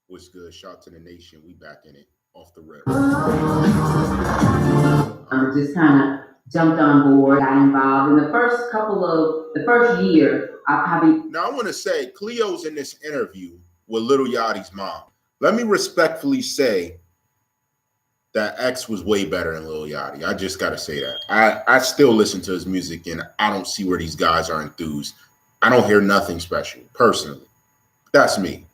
What's good? Shout to the nation. We back in it off the rip. Just kind of jumped on board, got involved in the first year. Now I want to say Cleo's in this interview with Lil Yachty's mom. Let me respectfully say that X was way better than Lil Yachty. I just got to say that. I still listen to his music and I don't see where these guys are enthused. I don't hear nothing special, personally. That's me.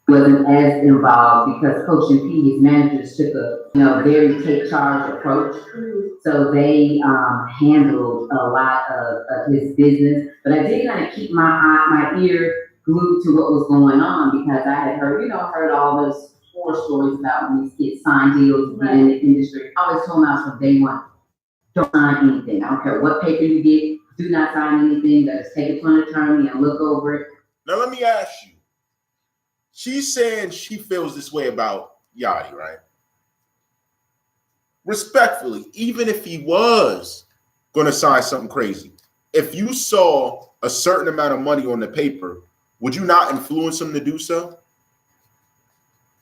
Wasn't as involved because Coach and P, his managers, took a very take charge approach. So they handled a lot of his business. But I did kind of keep my ear glued to what was going on because I had heard all those horror stories about when these kids sign deals and in the industry. I always told them from day one, don't sign anything. I don't care what paper you get, do not sign anything. Just take it to an attorney and look over it. Now let me ask you. She's saying she feels this way about Yachty, right? Respectfully, even if he was going to sign something crazy, if you saw a certain amount of money on the paper, would you not influence him to do so?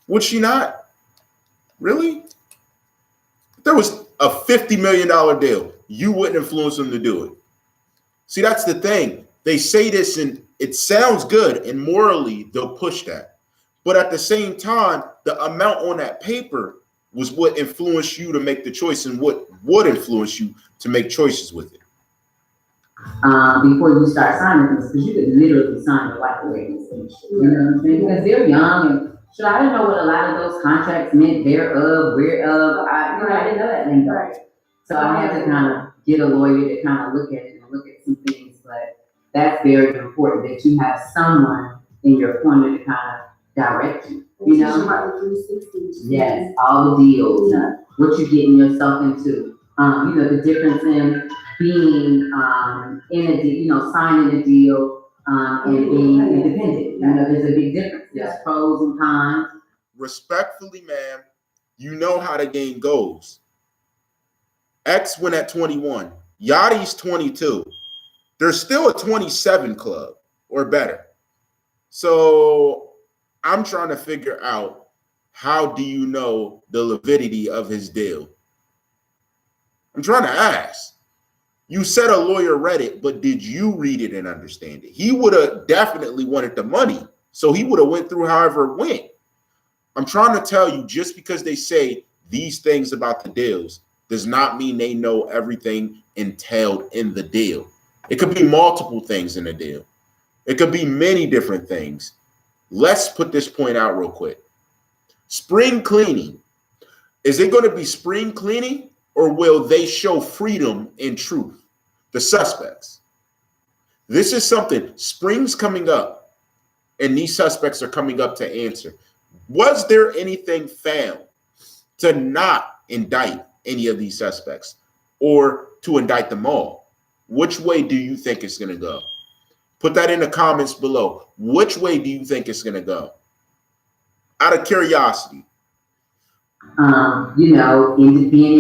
Would she not? Really? If there was a $50 million deal, you wouldn't influence him to do it. See, that's the thing. They say this and it sounds good and morally they'll push that. But at the same time, the amount on that paper was what influenced you to make the choice and what would influence you to make choices with it. Before you start signing this, because you could literally sign it like away. You know what I'm saying? Because they're young and I didn't know what a lot of those contracts meant, thereof, whereof. I didn't know that lingo. Right. So I had to kind of get a lawyer to kind of look at it and look at some things. But that's very important that you have someone in your corner to kind of direct you. Yes, all the deals, what you're getting yourself into. The difference in being in a deal, signing a deal and being independent. There's a big difference. There's pros and cons. Respectfully, ma'am, you know how the game goes. X went at 21. Yachty's 22. There's still a 27 club or better. So I'm trying to figure out, how do you know the validity of his deal? I'm trying to ask. You said a lawyer read it, but did you read it and understand it? He would have definitely wanted the money, so he would have went through however it went. I'm trying to tell you, just because they say these things about the deals does not mean they know everything entailed in the deal. It could be multiple things in the deal. It could be many different things. Let's put this point out real quick. Spring cleaning. Is it going to be spring cleaning or will they show freedom and truth? The suspects. This is something, spring's coming up and these suspects are coming up to answer. Was there anything found to not indict any of these suspects or to indict them all? Which way do you think it's going to go? Put that in the comments below. Which way do you think it's going to go? Out of curiosity. Being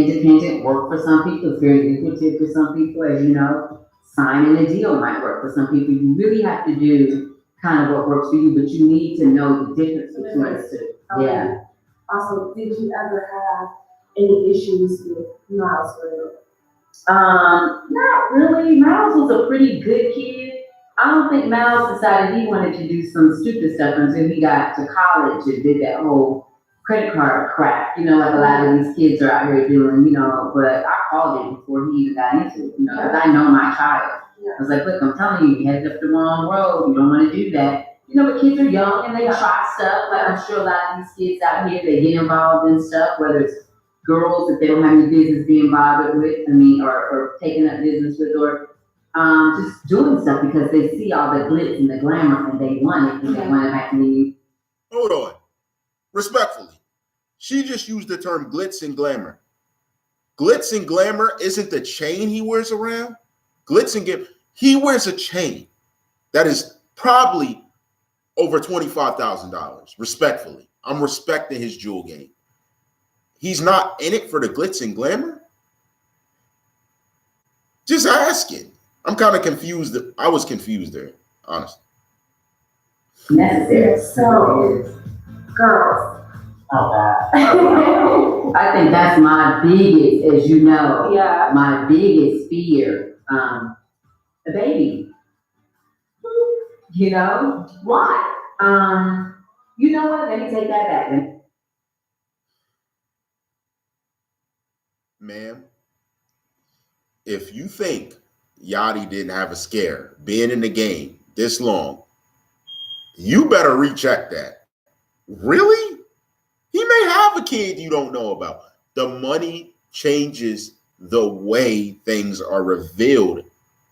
independent work for some people. It's very lucrative for some people. As you know, signing a deal might work for some people. You really have to do kind of what works for you, but you need to know the difference between the two. Yeah. Also, did you ever have any issues with Miles? Not really. Miles was a pretty good kid. I don't think Miles decided he wanted to do some stupid stuff until he got to college and did that whole credit card crap, like a lot of these kids are out here doing, but I called it before he even got into it, because I know my child. I was like, look, I'm telling you, you headed up the wrong road. You don't want to do that. But kids are young and they try stuff. Like I'm sure a lot of these kids out here, they get involved in stuff, whether it's girls that they don't have any business being bothered with, or taking up business with, or just doing stuff because they see all the glitz and the glamour and they want it and they want to make money. Hold on. Respectfully, she just used the term glitz and glamour. Glitz and glamour isn't the chain he wears around. Glitz and glamour, he wears a chain that is probably over $25,000. Respectfully, I'm respecting his jewel game. He's not in it for the glitz and glamour. Just asking. I'm kind of confused. I was confused there, honestly. Necessary. So Girls. Oh, I think that's my biggest, as you know, Yeah. my biggest fear. The baby. You know? Why? You know what? Let me take that back. Ma'am, if you think Yachty didn't have a scare being in the game this long, you better recheck that. Really? He may have a kid you don't know about. The money changes the way things are revealed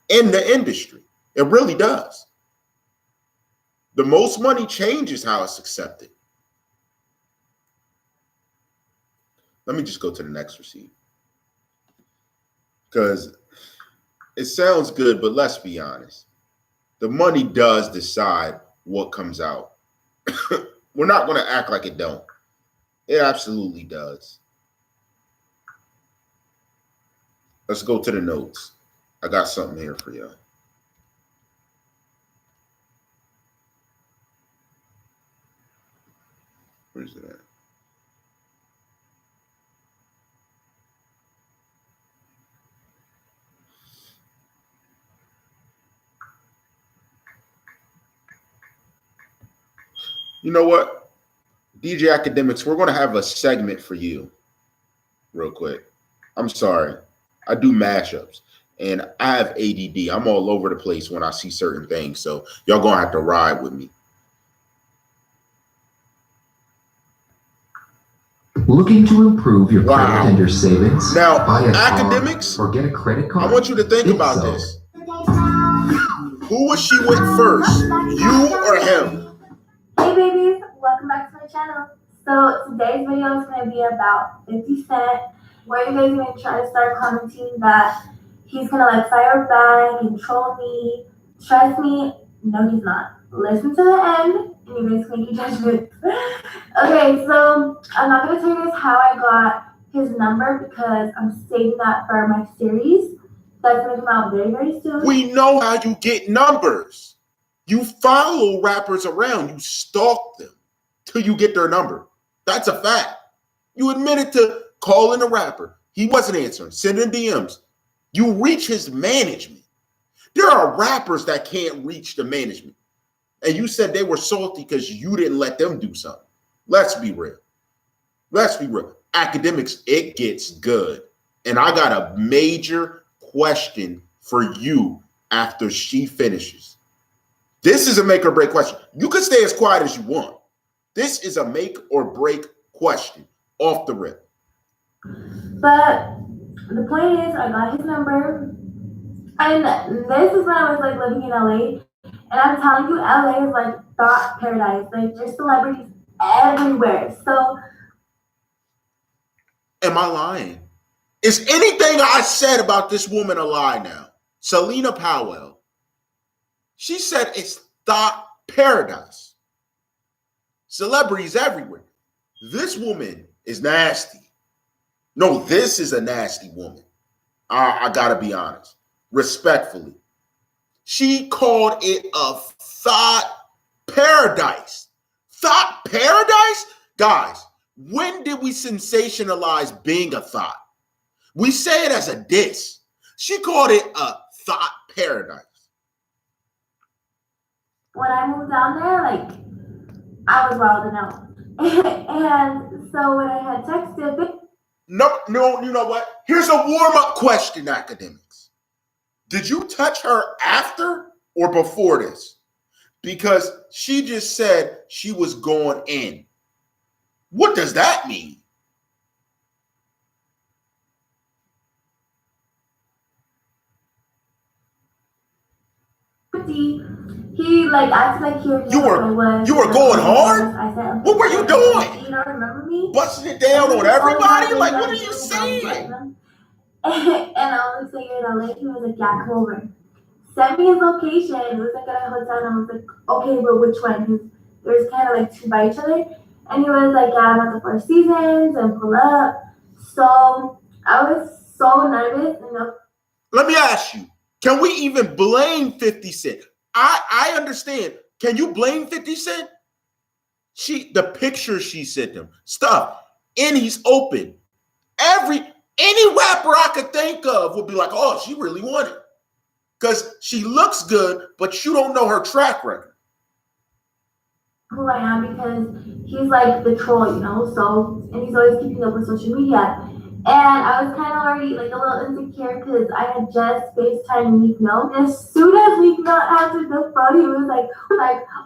in the industry. It really does. The most money changes how it's accepted. Let me just go to the next receipt. Because it sounds good, but let's be honest. The money does decide what comes out. We're not going to act like it don't. It absolutely does. Let's go to the notes. I got something here for you. Where's it at? You know what? DJ Academics, we're going to have a segment for you real quick. I'm sorry. I do mashups and I have ADD. I'm all over the place when I see certain things. So y'all going to have to ride with me. Looking to improve your credit and your savings? Now, buy a academics, car or get a credit card. I want you to think If about so, this. Who was she with first? You or him? Hey babies, welcome back to my channel. So today's video is going to be about 50 Cent, where you guys are going to try to start commenting that he's going to like fire back and troll me. Trust me, no he's not. Listen to the end and you guys make your judgment. Okay, so I'm not going to tell you guys how I got his number because I'm saving that for my series that's going to come out very, very soon. We know how you get numbers. You follow rappers around. You stalk them till you get their number. That's a fact. You admitted to calling a rapper. He wasn't answering, sending DMs. You reach his management. There are rappers that can't reach the management. And you said they were salty because you didn't let them do something. Let's be real. Let's be real. Academics, it gets good. And I got a major question for you after she finishes. This is a make or break question. You can stay as quiet as you want. This is a make or break question off the rip. But the point is, I got his number, and this is when I was like living in LA, and I'm telling you, LA is like thought paradise. Like there's celebrities everywhere. So, am I lying? Is anything I said about this woman a lie now? Celina Powell. She said it's thought paradise. Celebrities everywhere. This woman is nasty. No, this is a nasty woman. I gotta be honest. Respectfully. She called it a thought paradise. Thought paradise? Guys, when did we sensationalize being a thought? We say it as a diss. She called it a thought paradise. when I moved down there, like I was wilding out. And so when I had texted, No, you know what? Here's a warm-up question, academics. Did you touch her after or before this? Because she just said she was going in. What does that mean? he like acted like he You were going hard? I said, What were you doing? You don't remember me? Busting it down on everybody? Like, what are you saying? And I was like, in LA, he was like, yeah, come over. Send me his location. It was like at a hotel, and I was like, okay, but which one? There was kind of like two by each other. And he was like, yeah, I'm at the Four Seasons and pull up. So I was so nervous. Let me ask you, can we even blame 50 Cent? I understand. Can you blame 50 Cent? The picture she sent him, stuff, and he's open. Any rapper I could think of would be like, oh, she really won it. Because she looks good, but you don't know her track record. Who I am because he's like the troll, you know, so, and he's always keeping up with social media. And I was kind of already like a little insecure because I had just FaceTimed Meek Mill. And as soon as Meek Mill answered the phone, he was like,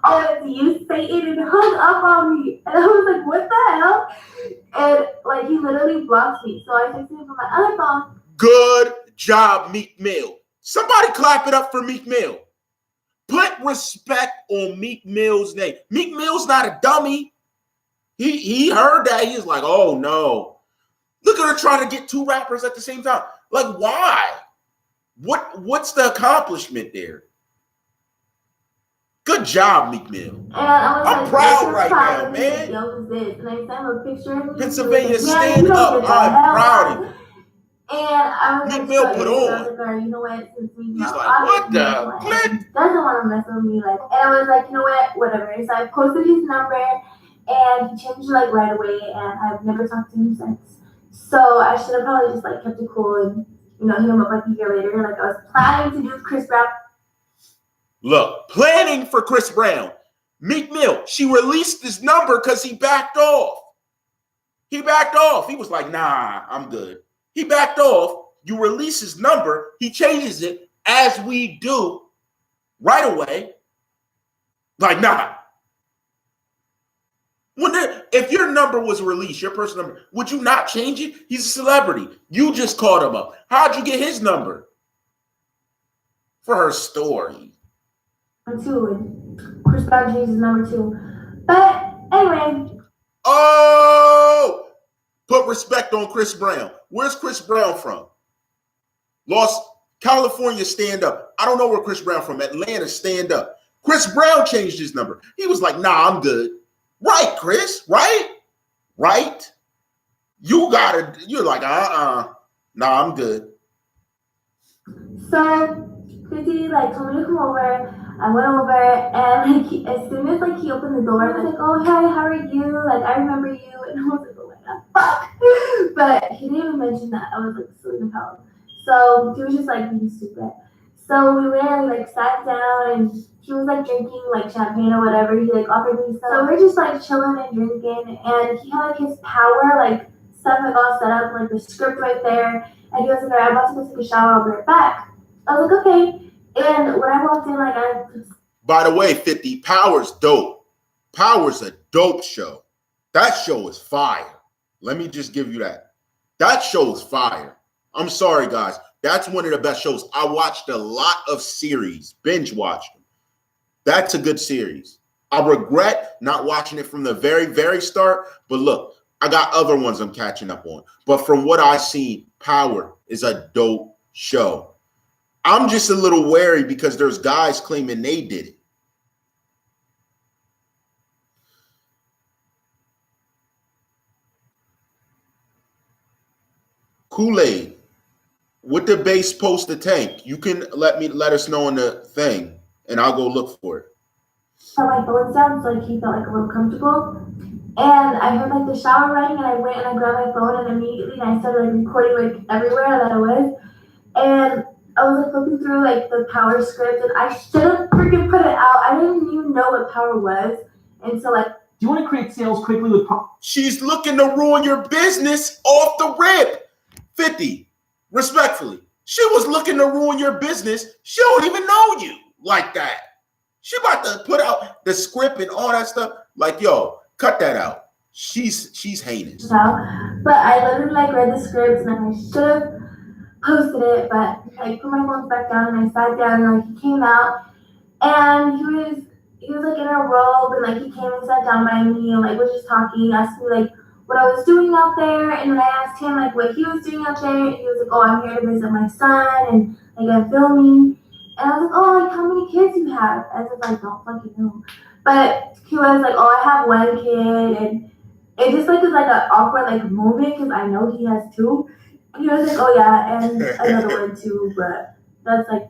oh, it's you, Satan, and hung up on me. And I was like, what the hell? And like he literally blocked me. So I texted him from my other phone. Good job, Meek Mill. Somebody clap it up for Meek Mill. Put respect on Meek Mill's name. Meek Mill's not a dummy. He heard that. He was like, oh no. Look at her trying to get two rappers at the same time. Like, why? What's the accomplishment there? Good job, Meek Mill. And I was I'm like, proud right now, man. Yo, this? And I sent him a picture of me. Pennsylvania, stand up. I'm proud of you. And I was Meek Mill put on. Like, you know what? Since Meek Mill He's like, what the? doesn't want to mess with me, like, and I was like, you know what? Whatever. So I posted his number, and he changed it like right away, and I've never talked to him since. So I should have probably just like kept it cool and hit him up like a year later. Like I was planning to do Chris Brown. Look, planning for Chris Brown. Meek Mill, she released his number because he backed off. He backed off. He was like, nah, I'm good. He backed off. You release his number. He changes it as we do right away. Like, nah. If your number was released, your personal number, would you not change it? He's a celebrity. You just called him up. How'd you get his number? For her story. Two, and Chris Brown changed his number too. But anyway. Oh! Put respect on Chris Brown. Where's Chris Brown from? California, stand up. I don't know where Chris Brown from. Atlanta, stand up. Chris Brown changed his number. He was like, nah, I'm good. Right, Chris, right? Right? You're like, nah, I'm good. So 50 like told me to come over. I went over and like as soon as like he opened the door, I was like, oh hey, how are you? Like I remember you, and I was like, oh my god, fuck. But he didn't even mention that I was like Celina Powell. So he was just like being stupid. So we went and like sat down, and he was like drinking like champagne or whatever. He like offered me some. So we're just like chilling and drinking, and he had like his power like stuff like all set up, like the script right there. And he was like, I'm about to go take a shower, I'll be right back. I was like, okay. And when I walked in, like By the way, 50, Power's dope. Power's a dope show. That show is fire. Let me just give you that. That show is fire. I'm sorry, guys. That's one of the best shows. I watched a lot of series, binge watched them. That's a good series. I regret not watching it from the very, very start. But look, I got other ones I'm catching up on. But from what I've seen, Power is a dope show. I'm just a little wary because there's guys claiming they did it. Kool-Aid. With the base post the tank, you can let us know in the thing, and I'll go look for it. So my phone down, so like he felt like a little comfortable. And I heard like the shower running, and I went and I grabbed my phone, and immediately I started like recording like everywhere that I was. And I was like looking through like the Power script, and I should have freaking put it out. I didn't even know what Power was. And so like, do you want to create sales quickly with She's looking to ruin your business off the rip. 50. Respectfully, she was looking to ruin your business. She don't even know you like that. She about to put out the script and all that stuff. Like, yo, cut that out. She's heinous. but I literally like read the script, and I should have posted it, but I put my phone back down and I sat down, and like he came out, and he was like in a robe, and like he came and sat down by me and like was just talking, asked me like what I was doing out there, and then I asked him like what he was doing out there, and he was like, oh, I'm here to visit my son, and like I'm filming. And I was like, oh, like how many kids you have? As if I don't fucking know. But he was like, oh, I have one kid, and it just like was like an awkward like moment because I know he has two. And he was like, oh yeah, and another one too, but that's like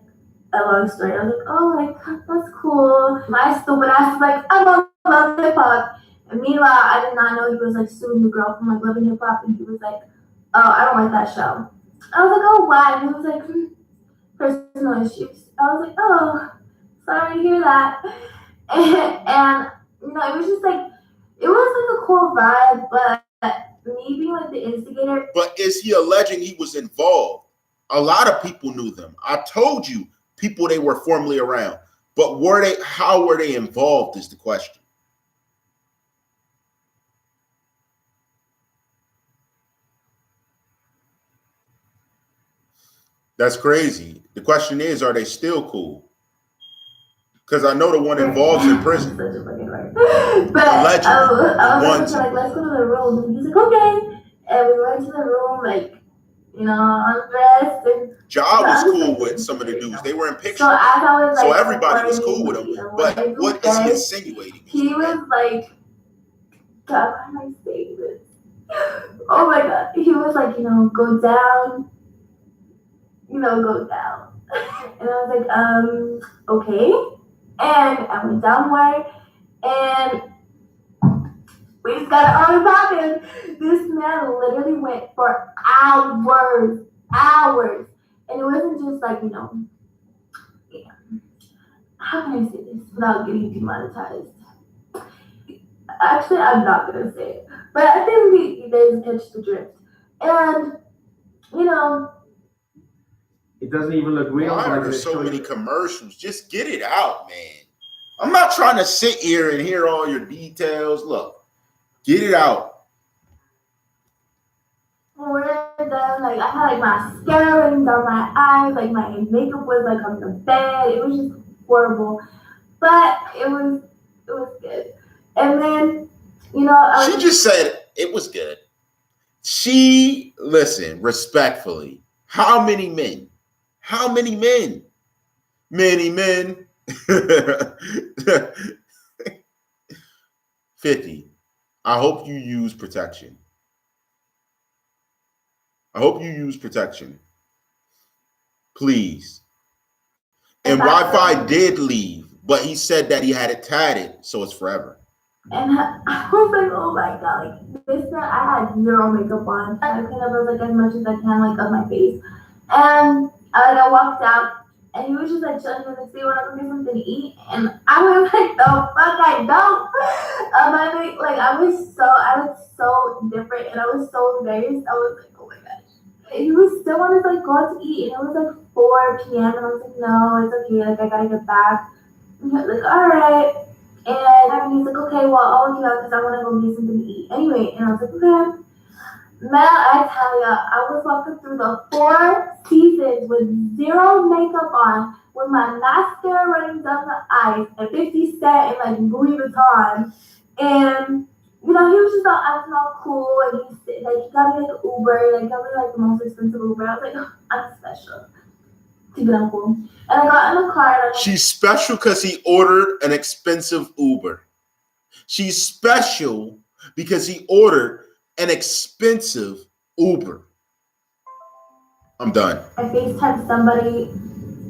a long story. I was like, oh, like that's cool. My stupid ass was like, I'm on hip hop. And meanwhile, I did not know he was like suing the girl from like Love and Hip Hop, and he was like, "Oh, I don't like that show." I was like, "Oh, why?" And he was like, "Personal issues." I was like, "Oh, sorry to hear that." And you know, it was just like, it was like a cool vibe, but me being like the instigator. But is he alleging he was involved? A lot of people knew them. I told you, people they were formerly around. But were they? How were they involved? Is the question. That's crazy. The question is, are they still cool? Because I know the one involved in prison. But I was like, let's go to the room. And he's like, okay. And we went to the room, like, you know, undressed. And Ja was cool with some of the dudes. They were in pictures. So as I was, like, so everybody was cool with him. You know, but what is he insinuating? He was like, God, how am I saying this? Oh my God. He was like, you know, go down. You know, go down. And I was like, okay. And I went downward, and we just got on talking. This man literally went for hours. And it wasn't just like, you know, yeah. How can I say this without getting demonetized? Actually, I'm not going to say it. But I think you guys catch the drift. And, you know, it doesn't even look real. Why are there so many commercials? Just get it out, man. I'm not trying to sit here and hear all your details. Look, get it out. We're done. Like, I had like mascara running down my eyes. Like, my makeup was like on the bed. It was just horrible, but it was good. And then, you know, she just said it was good. Listen, respectfully, how many men? How many men? Many men. 50. I hope you use protection. I hope you use protection. Please. And Wi-Fi did leave, but he said that he had it tatted, so it's forever. And I was like, oh my God, like this night I had zero makeup on. I cleaned up as like as much as I can, like of my face. And I walked out, and he was just like chilling in the seat when I was getting something to eat. And I was like, the fuck I don't. I was so different, and I was so embarrassed. I was like, oh my gosh. He was still on his like go to eat, and it was like 4 p.m. and I was like, no, it's okay, like I gotta get back. And he was like, all right. And he's like, okay, well, I'll look you out because I want to go get something to eat. Anyway, and I was like, okay. Man, I tell ya, I was walking through the 4 seasons with zero makeup on, with my mascara running down the eyes, and 50 Cent and like Louis Vuitton. And, you know, he was just all acting all cool, and he got me like an Uber, like got me like the most expensive Uber. I was like, oh, I'm special. To get uncle. And I got in the car. And she's special because he ordered an expensive Uber. She's special because he ordered an expensive Uber. I'm done. I FaceTimed somebody,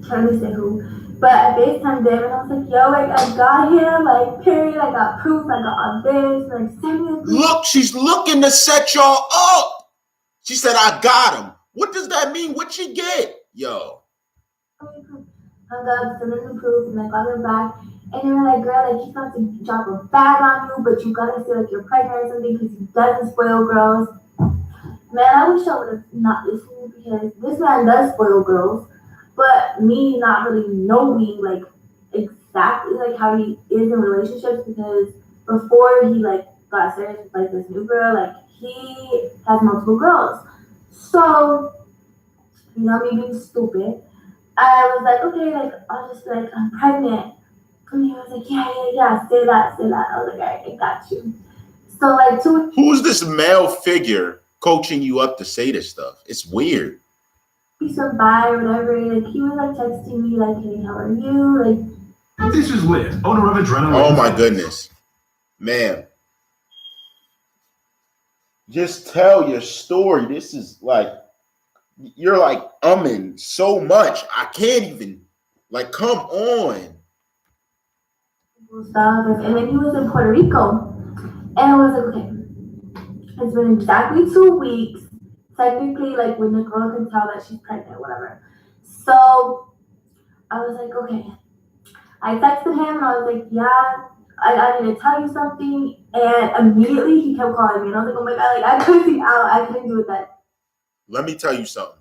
trying to say who, but I FaceTimed them, and I was like, yo, like I got him, like period, I got proof, I got all this, like send me the proof. Look, she's looking to set y'all up. She said, I got him. What does that mean? What'd she get? Yo. Hung up, sent them the proof, and I got her back. And they were like, girl, like he's about to drop a bag on you, but you gotta say like you're pregnant or something because he doesn't spoil girls. Man, I wish I would have not listened because this man does spoil girls, but me not really knowing like exactly like how he is in relationships, because before he like got serious with like this new girl, like he has multiple girls. So, you know, me being stupid, I was like, okay, like I'll just be like, I'm pregnant. And he was like, yeah, say that. I was like, all right, I got you. So like who's this male figure coaching you up to say this stuff? It's weird. He said bye or whatever. Like he was like texting me like, hey, how are you? Like this is Liz, owner of Adrenaline. Oh my goodness. Man. Just tell your story. This is like, you're like umming so much. I can't even, like, come on. And then he was in Puerto Rico. And I was like, okay, it's been exactly 2 weeks. Technically, like when the girl can tell that she's pregnant, whatever. So I was like, okay. I texted him and I was like, yeah, I need to tell you something. And immediately he kept calling me. And I was like, oh my God, like I couldn't see out. I couldn't do it then. Let me tell you something.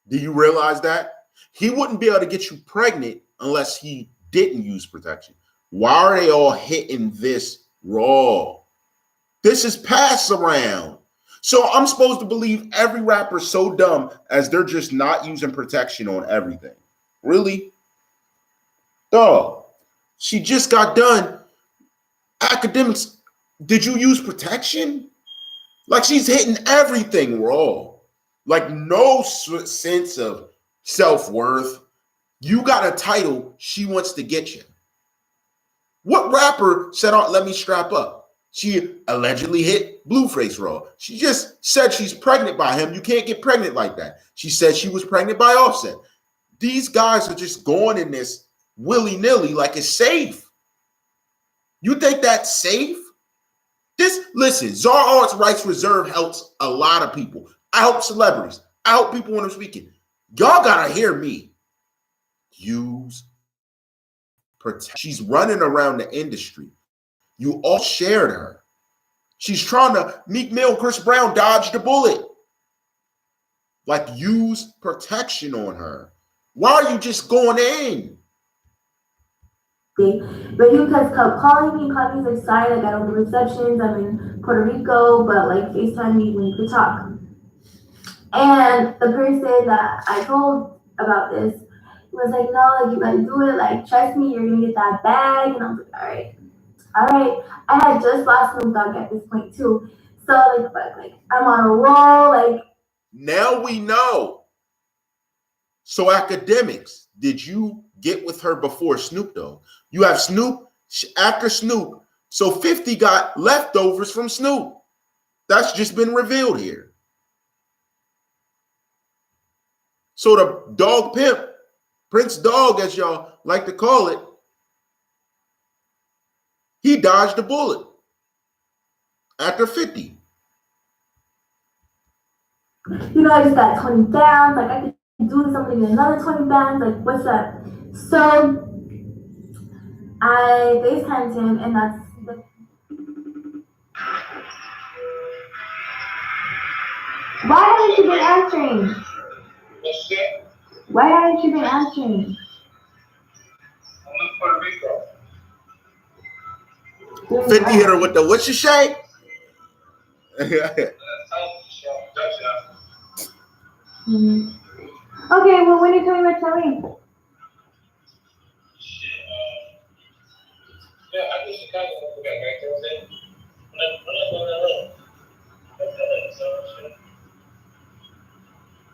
Do you realize that? He wouldn't be able to get you pregnant unless he didn't use protection. Why are they all hitting this raw? This is pass around. So I'm supposed to believe every rapper so dumb as they're just not using protection on everything. Really? Dog, she just got done. Academics, did you use protection? Like she's hitting everything raw. Like no sense of self-worth. You got a title, she wants to get you. What rapper said, oh, let me strap up? She allegedly hit Blueface raw. She just said she's pregnant by him. You can't get pregnant like that. She said she was pregnant by Offset. These guys are just going in this willy-nilly like it's safe. You think that's safe? Listen, Czar Arts Rights Reserve helps a lot of people. I help celebrities. I help people when I'm speaking. Y'all gotta hear me. Use protection. She's running around the industry. You all shared her. She's trying to Meek Mill, Chris Brown dodge the bullet. Like use protection on her. Why are you just going in? But he kept calling me, he's like, sorry, I got all the receptions. I'm in Puerto Rico, but like FaceTime me when you could talk. And the person that I told about this was like, no, like you gotta do it. Like, trust me, you're gonna get that bag. And I was like, all right. I had just lost Snoop Dogg at this point too. So like I'm on a roll. Like now we know. So academics, did you get with her before Snoop Dogg? You have Snoop after Snoop. So 50 got leftovers from Snoop. That's just been revealed here. So the dog pimp, Prince Dog, as y'all like to call it, he dodged a bullet after 50. You know, I just got 20 bands. Like, I could do something in another 20 bands. Like, what's up? So, I FaceTimed him, and that's the... Why haven't you been answering? Why haven't you been answering? I'm in Puerto Rico. 50 hit her with the what you say? Okay, well, when are you coming back to me? Yeah, I just kind of look at right there.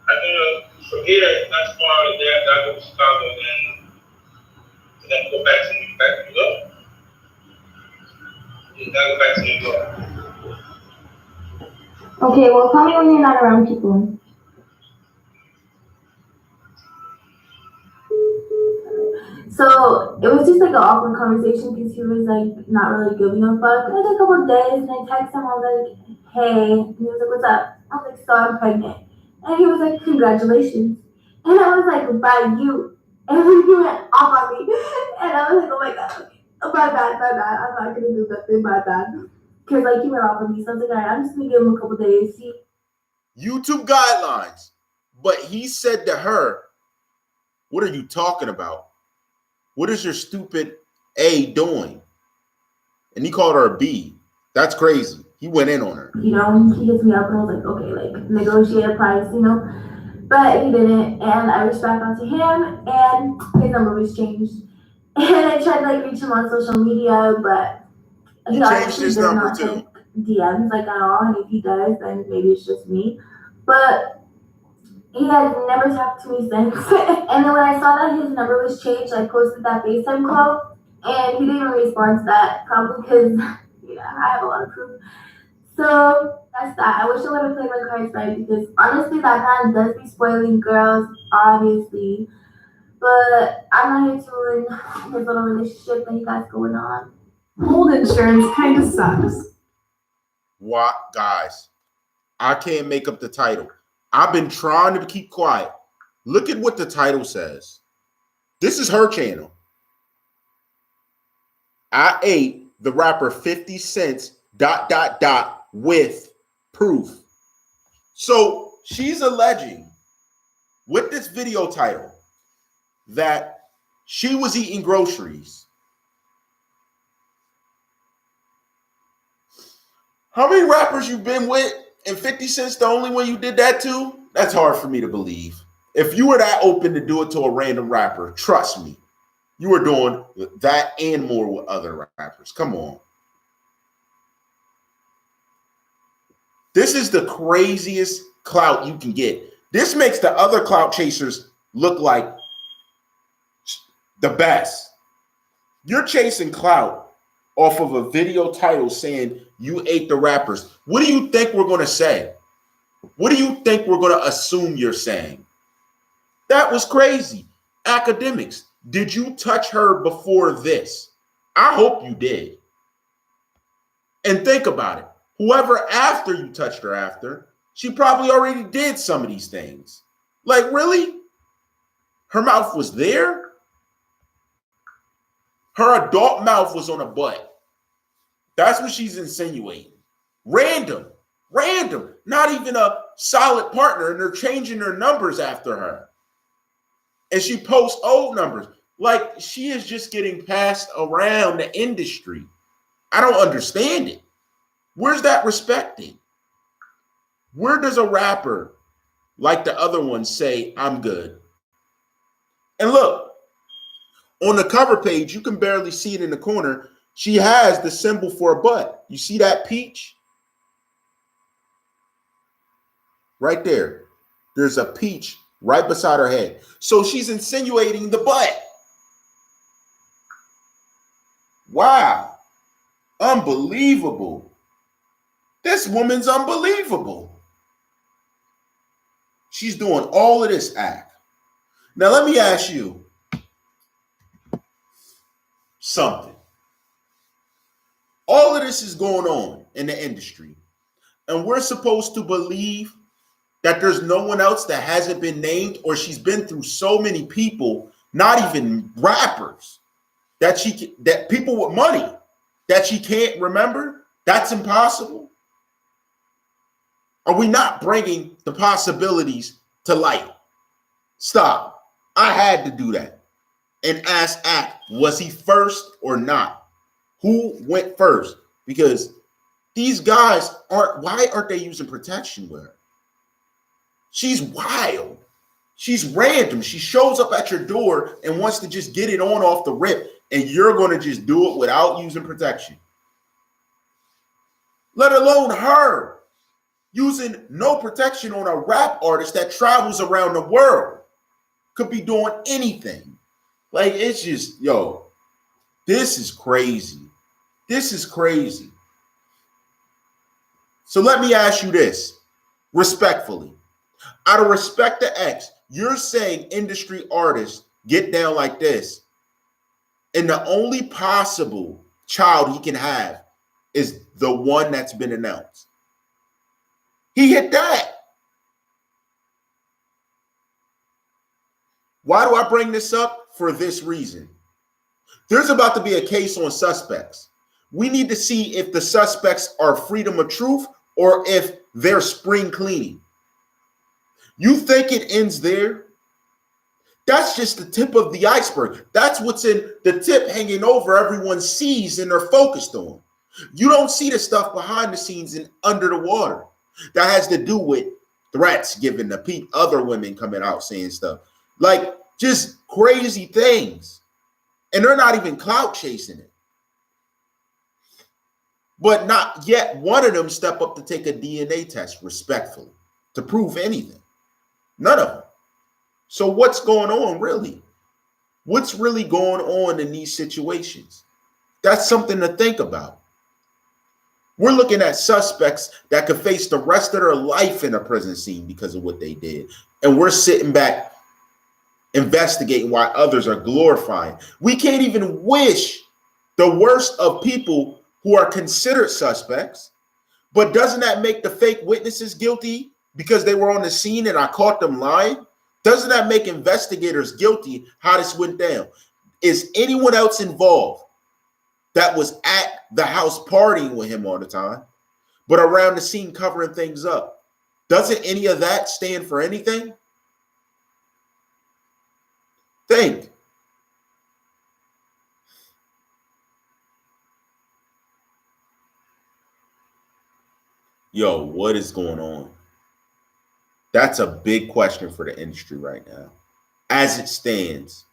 I can from here, not tomorrow, the day after I go to Chicago, and then go back to New York. I go back to New York. Okay, well, call me when you're not around people. So it was just like an awkward conversation because he was like not really giving a fuck. Like a couple of days, and I texted him. I was like, "Hey," and he was like, "What's up?" I was like, "So I'm pregnant," and he was like, "Congratulations," and I was like, "By you," and he went off on me, and I was like, "Oh my God, okay. Oh, my bad. I'm not gonna do nothing. My bad." Because like he went off on me, so I was like, "All right, I'm just gonna give him a couple days." YouTube guidelines, but he said to her, "What are you talking about? What is your stupid A doing?" And he called her a B. That's crazy. He went in on her. You know, he hits me up and I was like, okay, like negotiate a price, you know. But he didn't, and I reached back out to him, and his number was changed. And I tried to like reach him on social media, but he changed his number too. Take DMs like at all, and if he does, then maybe it's just me. But he has never talked to me since. And then when I saw that his number was changed, I posted that FaceTime call, and he didn't even respond to that, probably because I have a lot of proof. So that's that. I wish I would have played my cards right, because honestly, that man does be spoiling girls, obviously. But I'm not here to ruin his little relationship that he got going on. Hold insurance kind of sucks. What, guys? I can't make up the title. I've been trying to keep quiet. Look at what the title says. This is her channel. I ate the rapper 50 cents ... with proof. So she's alleging with this video title that she was eating groceries. How many rappers you been with and 50 Cent's the only one you did that to? That's hard for me to believe. If you were that open to do it to a random rapper, trust me, you were doing that and more with other rappers. Come on. This is the craziest clout you can get. This makes the other clout chasers look like the best. You're chasing clout off of a video title saying you ate the rappers. What do you think we're going to say? What do you think we're going to assume you're saying? That was crazy. Academics, did you touch her before this? I hope you did. And think about it. Whoever after you touched her after, she probably already did some of these things. Like, really? Her mouth was there? Her adult mouth was on a butt. That's what she's insinuating. Random. Not even a solid partner, and they're changing their numbers after her. And she posts old numbers. Like, she is just getting passed around the industry. I don't understand it. Where's that respected? Where does a rapper like the other one say, I'm good? And look, on the cover page, you can barely see it in the corner. She has the symbol for a butt. You see that peach? Right there. There's a peach right beside her head. So she's insinuating the butt. Wow. Unbelievable. This woman's unbelievable. She's doing all of this act. Now, let me ask you something. All of this is going on in the industry, and we're supposed to believe that there's no one else that hasn't been named, or she's been through so many people, not even rappers, that people with money that she can't remember. That's impossible. Are we not bringing the possibilities to light? Stop. I had to do that and ask Act, was he first or not? Who went first? Because these guys why aren't they using protection with her? She's wild. She's random. She shows up at your door and wants to just get it on off the rip, and you're going to just do it without using protection. Let alone her using no protection on a rap artist that travels around the world. Could be doing anything. Like, it's just, yo, this is crazy. This is crazy. So let me ask you this, respectfully. Out of respect to X, you're saying industry artists get down like this, and the only possible child he can have is the one that's been announced. He hit that. Why do I bring this up? For this reason. There's about to be a case on suspects. We need to see if the suspects are freedom of truth or if they're spring cleaning. You think it ends there? That's just the tip of the iceberg. That's what's in the tip hanging over everyone sees and they're focused on. You don't see the stuff behind the scenes and under the water. That has to do with threats given to other women coming out saying stuff. Like, just crazy things. And they're not even clout chasing it. But not yet one of them step up to take a DNA test respectfully to prove anything. None of them. So what's going on really? What's really going on in these situations? That's something to think about. We're looking at suspects that could face the rest of their life in a prison scene because of what they did. And we're sitting back investigating why others are glorifying. We can't even wish the worst of people who are considered suspects, But doesn't that make the fake witnesses guilty because they were on the scene and I caught them lying? Doesn't that make investigators guilty how this went down? Is anyone else involved that was at the house partying with him all the time, but around the scene covering things up? Doesn't any of that stand for anything? Think. Yo, what is going on? That's a big question for the industry right now. As it stands.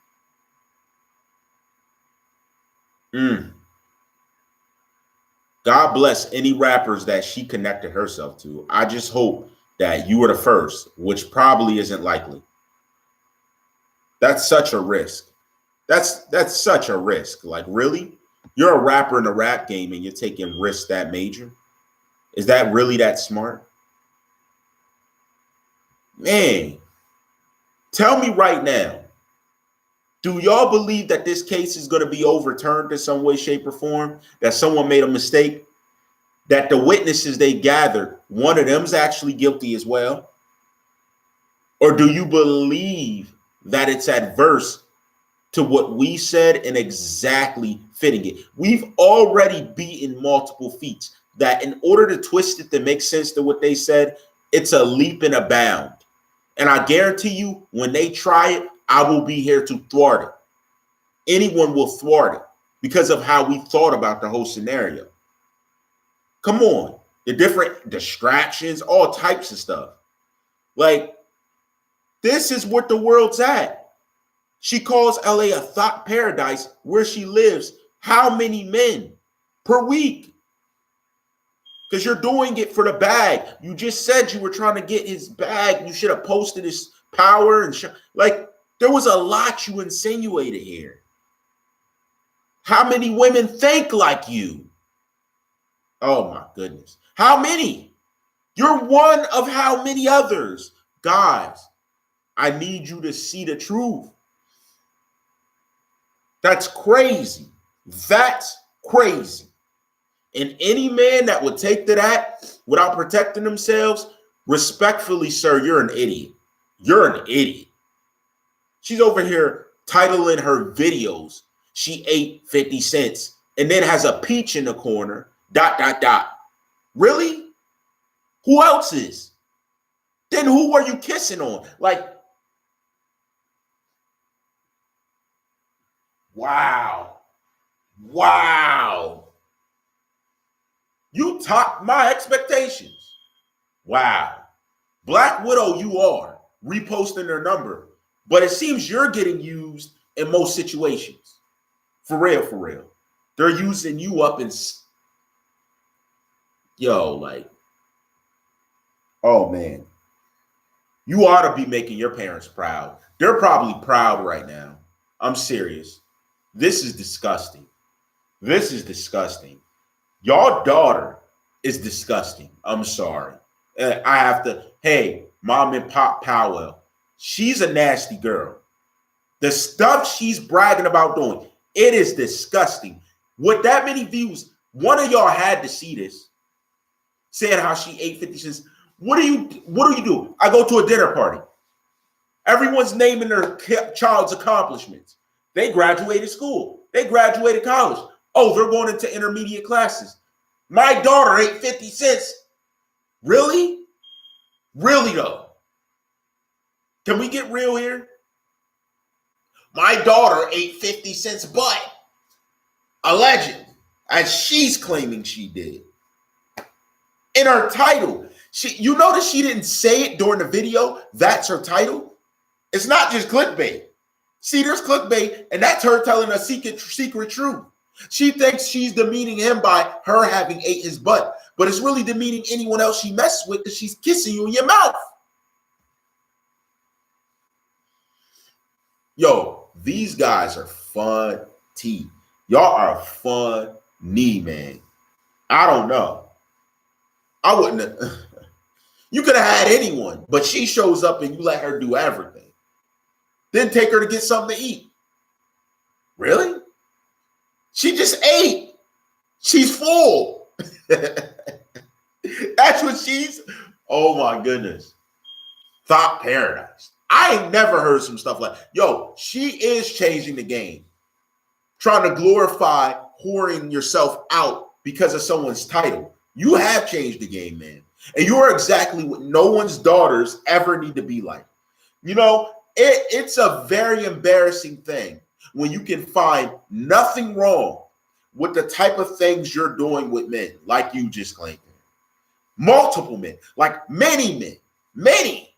God bless any rappers that she connected herself to. I just hope that you were the first, which probably isn't likely. That's such a risk. That's such a risk. Like, really? You're a rapper in the rap game and you're taking risks that major? Is that really that smart? Man, tell me right now, do y'all believe that this case is going to be overturned in some way, shape, or form? That someone made a mistake? That the witnesses they gathered, one of them's actually guilty as well? Or do you believe that it's adverse to what we said and exactly fitting it? We've already beaten multiple feats that in order to twist it to make sense to what they said, it's a leap and a bound. And I guarantee you, when they try it, I will be here to thwart it. Anyone will thwart it because of how we thought about the whole scenario. Come on. The different distractions, all types of stuff. Like, this is what the world's at. She calls LA a thought paradise where she lives. How many men per week? Because you're doing it for the bag. You just said you were trying to get his bag. You should have posted his power and like, there was a lot you insinuated here. How many women think like you? Oh my goodness. How many? You're one of how many others? Guys, I need you to see the truth. That's crazy. That's crazy. And any man that would take to that without protecting themselves, respectfully, sir, you're an idiot. You're an idiot. She's over here titling her videos, she ate 50 cents, and then has a peach in the corner, ... Really? Who else is? Then who are you kissing on? Like, wow. Wow. You topped my expectations. Wow. Black Widow, you are reposting their number, but it seems you're getting used in most situations. For real, for real. They're using you up in, yo, like, oh man. You ought to be making your parents proud. They're probably proud right now. I'm serious. This is disgusting. This is disgusting. Your daughter is disgusting. I'm sorry. I have to, hey, Mom and Pop Powell, she's a nasty girl. The stuff she's bragging about doing, it is disgusting. With that many views, one of y'all had to see this. Saying how she ate 50 cents. What do you do? I go to a dinner party. Everyone's naming their child's accomplishments. They graduated school. They graduated college. Oh, they're going into intermediate classes. My daughter ate 50 cents. Really? Really though? Can we get real here? My daughter ate 50 cents butt. Alleged. And she's claiming she did. In her title. You notice she didn't say it during the video. That's her title. It's not just clickbait. See, there's clickbait, and that's her telling a secret truth. She thinks she's demeaning him by her having ate his butt, but it's really demeaning anyone else she messes with because she's kissing you in your mouth. Yo, these guys are funny. Y'all are funny, man. I don't know. I wouldn't have. You could have had anyone, but she shows up and you let her do everything. Then take her to get something to eat. Really? She just ate. She's full. Oh my goodness. Thought paradise. I ain't never heard some stuff like, yo, she is changing the game. Trying to glorify whoring yourself out because of someone's title. You have changed the game, man. And you are exactly what no one's daughters ever need to be like. You know, it's a very embarrassing thing when you can find nothing wrong with the type of things you're doing with men, like you just claimed. Multiple men, like many men, many.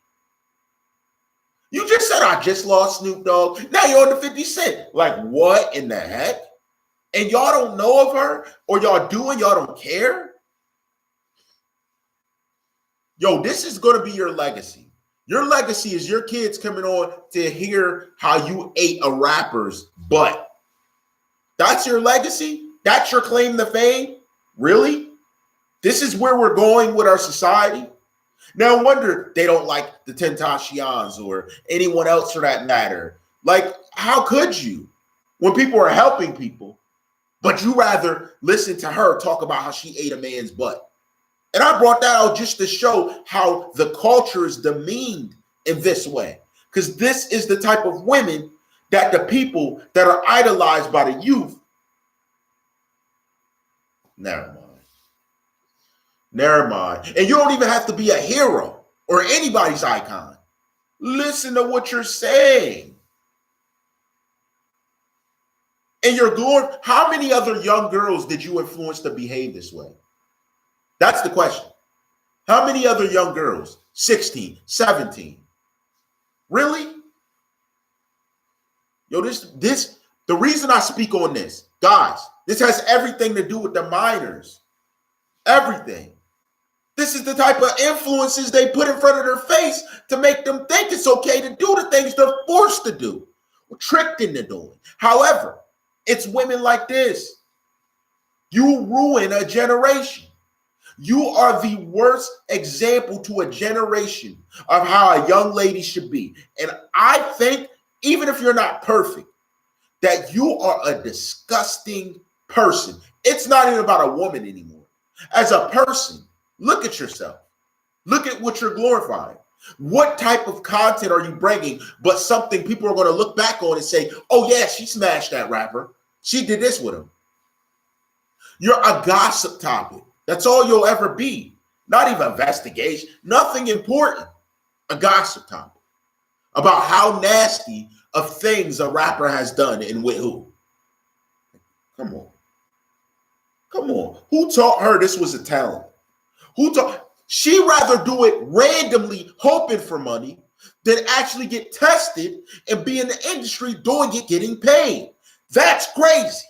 You just said, I just lost Snoop Dogg. Now you're on the 50 Cent. Like, what in the heck? And y'all don't know of her? Or y'all do and y'all don't care? Yo, this is going to be your legacy. Your legacy is your kids coming on to hear how you ate a rapper's butt. That's your legacy? That's your claim to fame? Really? This is where we're going with our society? No wonder they don't like the Tentacions or anyone else for that matter. Like, how could you? When people are helping people, but you rather listen to her talk about how she ate a man's butt. And I brought that out just to show how the culture is demeaned in this way. Because this is the type of women that the people that are idolized by the youth. Never mind. Never mind. And you don't even have to be a hero or anybody's icon. Listen to what you're saying. And your glory, how many other young girls did you influence to behave this way? That's the question. How many other young girls? 16, 17. Really? Yo, the reason I speak on this, guys, this has everything to do with the minors. Everything. This is the type of influences they put in front of their face to make them think it's okay to do the things they're forced to do, or tricked into doing. However, it's women like this. You ruin a generation. You are the worst example to a generation of how a young lady should be. And I think, even if you're not perfect, that you are a disgusting person. It's not even about a woman anymore. As a person, look at yourself. Look at what you're glorifying. What type of content are you bringing, but something people are going to look back on and say, oh yeah, she smashed that rapper. She did this with him. You're a gossip topic. That's all you'll ever be. Not even investigation. Nothing important. A gossip topic about how nasty of things a rapper has done and with who. Come on. Come on. Who taught her this was a talent? Who taught? She'd rather do it randomly, hoping for money, than actually get tested and be in the industry doing it, getting paid. That's crazy.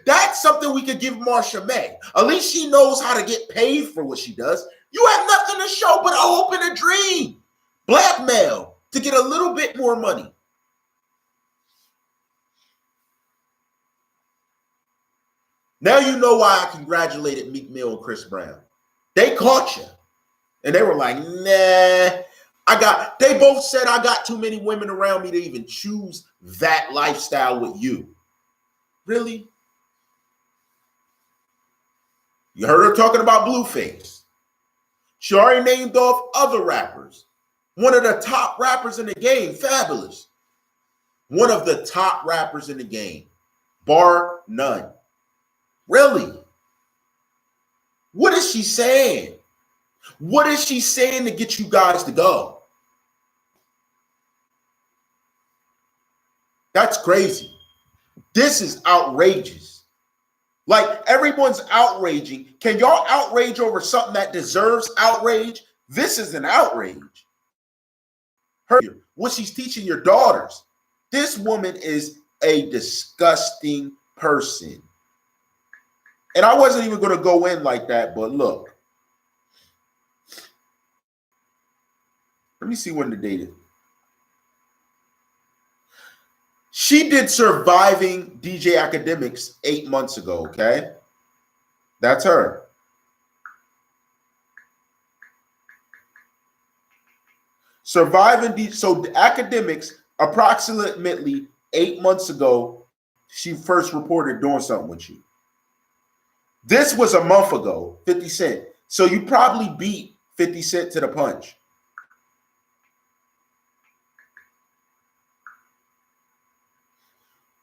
That's something we could give Marsha May. At least she knows how to get paid for what she does. You have nothing to show but a hope and a dream. Blackmail to get a little bit more money. Now you know why I congratulated Meek Mill and Chris Brown. They caught you. And they were like, nah. They both said I got too many women around me to even choose that lifestyle with you. Really? You heard her talking about Blueface. She already named off other rappers. One of the top rappers in the game, Fabulous. One of the top rappers in the game, bar none. Really? What is she saying? What is she saying to get you guys to go? That's crazy. This is outrageous. Like, everyone's outraging. Can y'all outrage over something that deserves outrage? This is an outrage. What she's teaching your daughters. This woman is a disgusting person. And I wasn't even going to go in like that, but look. Let me see when the date is. She did Surviving DJ Academics 8 months ago, okay? That's her. So the Academics, approximately 8 months ago, she first reported doing something with you. This was a month ago, 50 Cent. So you probably beat 50 Cent to the punch.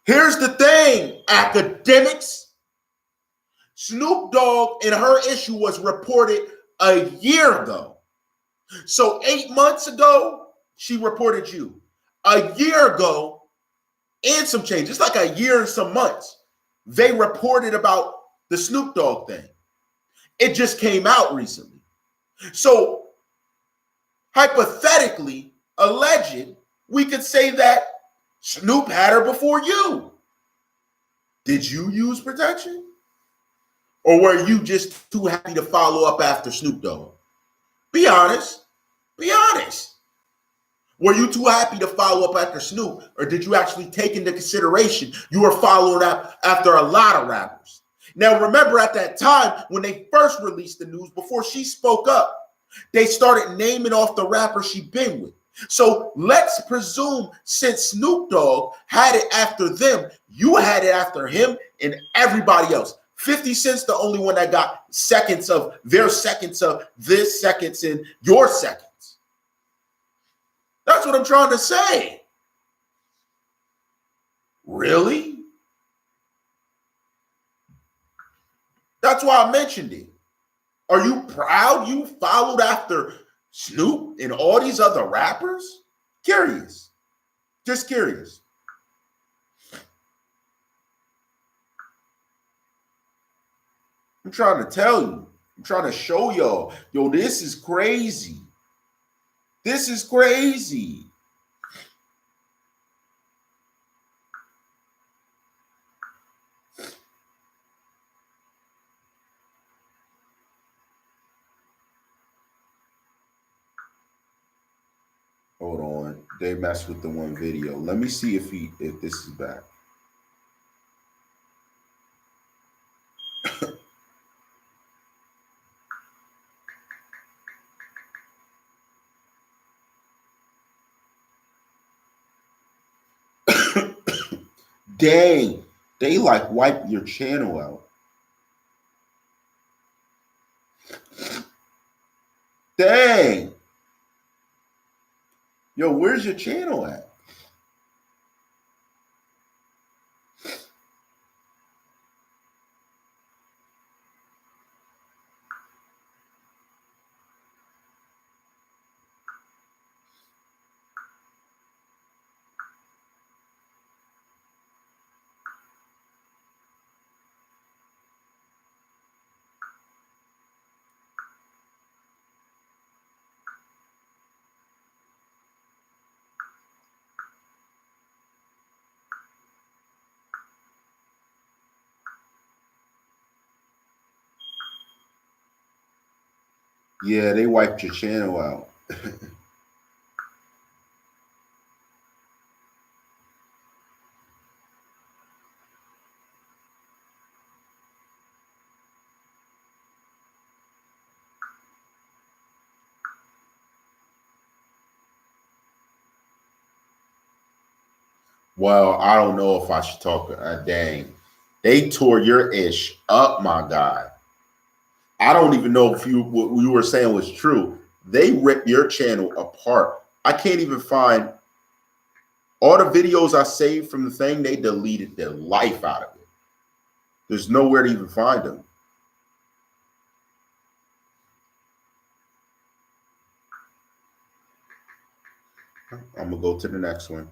Here's the thing, academics. Snoop Dogg and her issue was reported a year ago. So 8 months ago, she reported you. A year ago, and some change, it's like a year and some months, they reported about the Snoop Dogg thing. It just came out recently. So hypothetically, alleged, we could say that Snoop had her before you. Did you use protection? Or were you just too happy to follow up after Snoop Dogg? Be honest. Be honest. Were you too happy to follow up after Snoop? Or did you actually take into consideration you were following up after a lot of rappers? Now, remember at that time when they first released the news, before she spoke up, they started naming off the rappers she'd been with. So let's presume since Snoop Dogg had it after them, you had it after him and everybody else. 50 Cent's the only one that got seconds of their seconds of this seconds and your seconds. That's what I'm trying to say. Really? That's why I mentioned it. Are you proud you followed after Snoop and all these other rappers? Curious. Just curious. I'm trying to tell you. I'm trying to show y'all. Yo, this is crazy. This is crazy. Hold on. They messed with the one video. Let me see if this is back. Dang, they like wipe your channel out. Dang. Yo, where's your channel at? Yeah, they wiped your channel out. Well, I don't know if I should talk. Dang, they tore your ish up, my guy. I don't even know if what you were saying was true. They ripped your channel apart. I can't even find all the videos I saved from the thing. They deleted the life out of it. There's nowhere to even find them. I'm gonna go to the next one.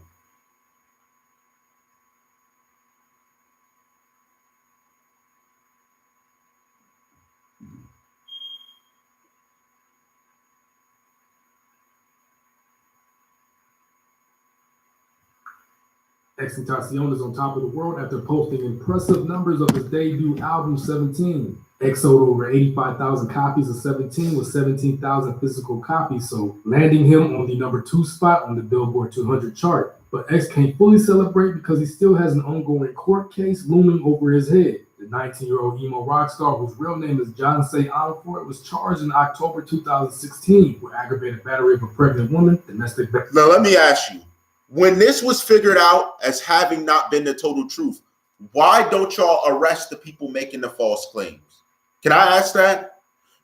XxTentacion is on top of the world after posting impressive numbers of his debut album, 17. X sold over 85,000 copies of 17 with 17,000 physical copies, so landing him on the #2 spot on the Billboard 200 chart. But X can't fully celebrate because he still has an ongoing court case looming over his head. The 19-year-old emo rock star, whose real name is John C. Alford, was charged in October 2016 with aggravated battery of a pregnant woman, domestic. Now, let me ask you. When this was figured out as having not been the total truth, why don't y'all arrest the people making the false claims? Can I ask that?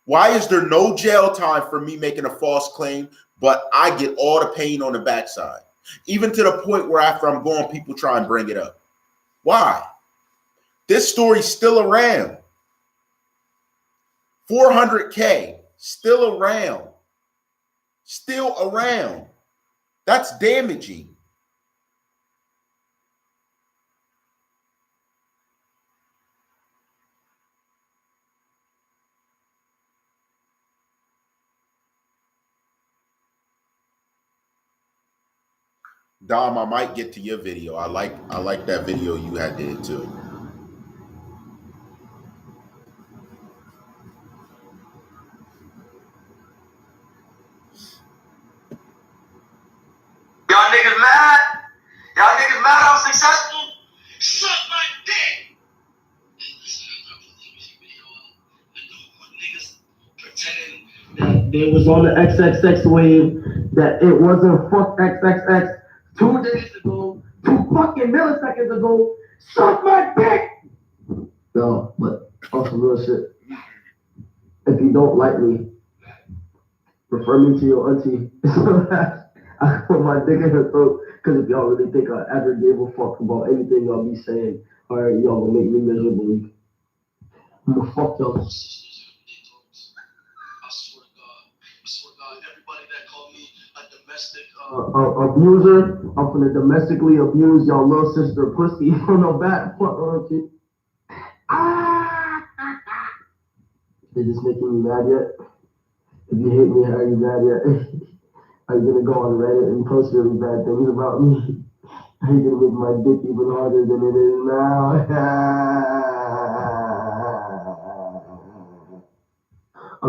Why is there no jail time for me making a false claim, but I get all the pain on the backside? Even to the point where after I'm gone, people try and bring it up. Why? This story's still around. 400K, still around. Still around. That's damaging. Dom, I might get to your video. I like that video you had did too. Y'all niggas mad? Y'all niggas mad I'm successful? Suck my dick! That they was on the XXX wave, that it wasn't fuck XXX 2 days ago, 2 fucking milliseconds ago. Suck my dick! Yo, but on some real shit. If you don't like me, refer me to your auntie. I put my dick in her throat, because if y'all really think I ever gave a fuck about anything y'all be saying, alright, y'all gonna make me miserable. I'm gonna fuck y'all. I swear to God, everybody that called me a domestic abuser, I'm gonna domestically abuse y'all little sister pussy on the back. Fuck auntie. They just making me mad yet? If you hate me, are you mad yet? Are you gonna go on Reddit and post really bad things about me? Are you gonna make my dick even harder than it is now? I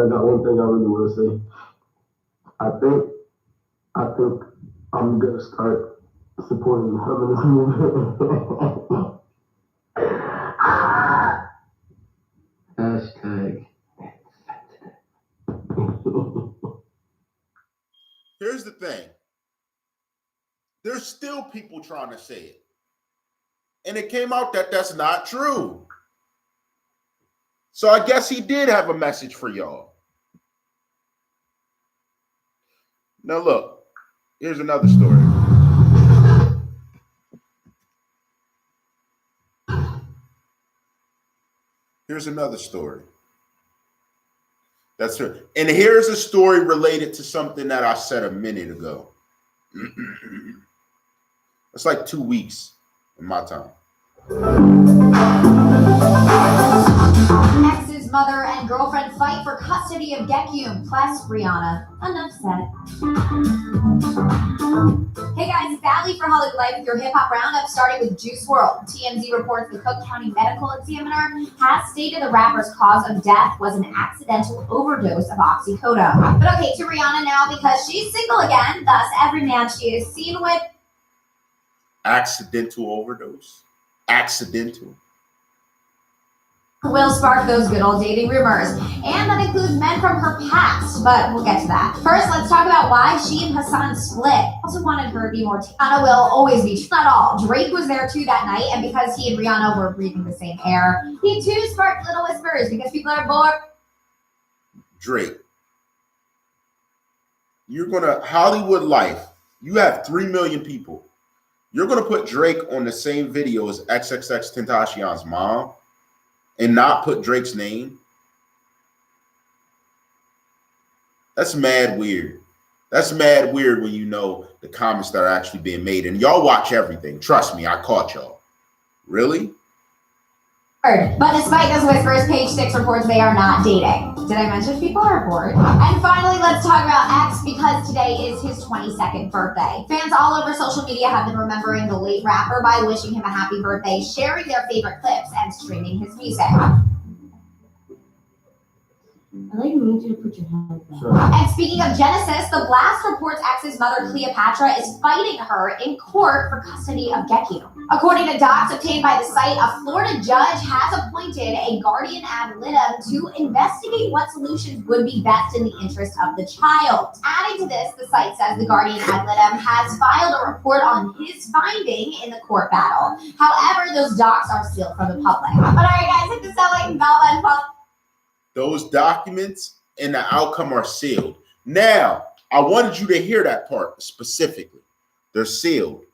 got one thing I really want to say. I think I'm gonna start supporting the feminist movement. Hashtag. Here's the thing. There's still people trying to say it. And it came out that that's not true. So I guess he did have a message for y'all. Now look, here's another story. Here's another story. That's her. And here's a story related to something that I said a minute ago. It's like 2 weeks in my time. Ex's mother and girlfriend fight for custody of Gekyung, plus Brianna. Enough said. Hey guys, Valley for Hollywood Life with your hip hop roundup, starting with Juice WRLD. TMZ reports the Cook County Medical Examiner has stated the rapper's cause of death was an accidental overdose of oxycodone. But okay, to Rihanna now, because she's single again, thus every man she is seen with. Accidental overdose? Accidental. Will spark those good old dating rumors. And that includes men from her past, but we'll get to that. First, let's talk about why she and Hassan split. Also wanted her to be more Rihanna will always be not all. Drake was there too that night, and because he and Rihanna were breathing the same air, he too sparked little whispers because people are bored. Drake. You're gonna Hollywood Life. You have 3 million people. You're gonna put Drake on the same video as XxXTentacion's mom and not put Drake's name? That's mad weird. That's mad weird when you know the comments that are actually being made. And y'all watch everything. Trust me, I caught y'all. Really? But despite those whispers, Page 6 reports they are not dating. Did I mention people are bored? And finally, let's talk about X, because today is his 22nd birthday. Fans all over social media have been remembering the late rapper by wishing him a happy birthday, sharing their favorite clips, and streaming his music. I need you to put your hand down. Sure. And speaking of Genesis, the Blast reports X's mother, Cleopatra, is fighting her in court for custody of Gekyung. According to docs obtained by the site, a Florida judge has appointed a guardian ad litem to investigate what solutions would be best in the interest of the child. Adding to this, the site says the guardian ad litem has filed a report on his finding in the court battle. However, those docs are sealed from the public. But alright guys, hit this up like bell and pump. Those documents and the outcome are sealed. Now, I wanted you to hear that part specifically. They're sealed.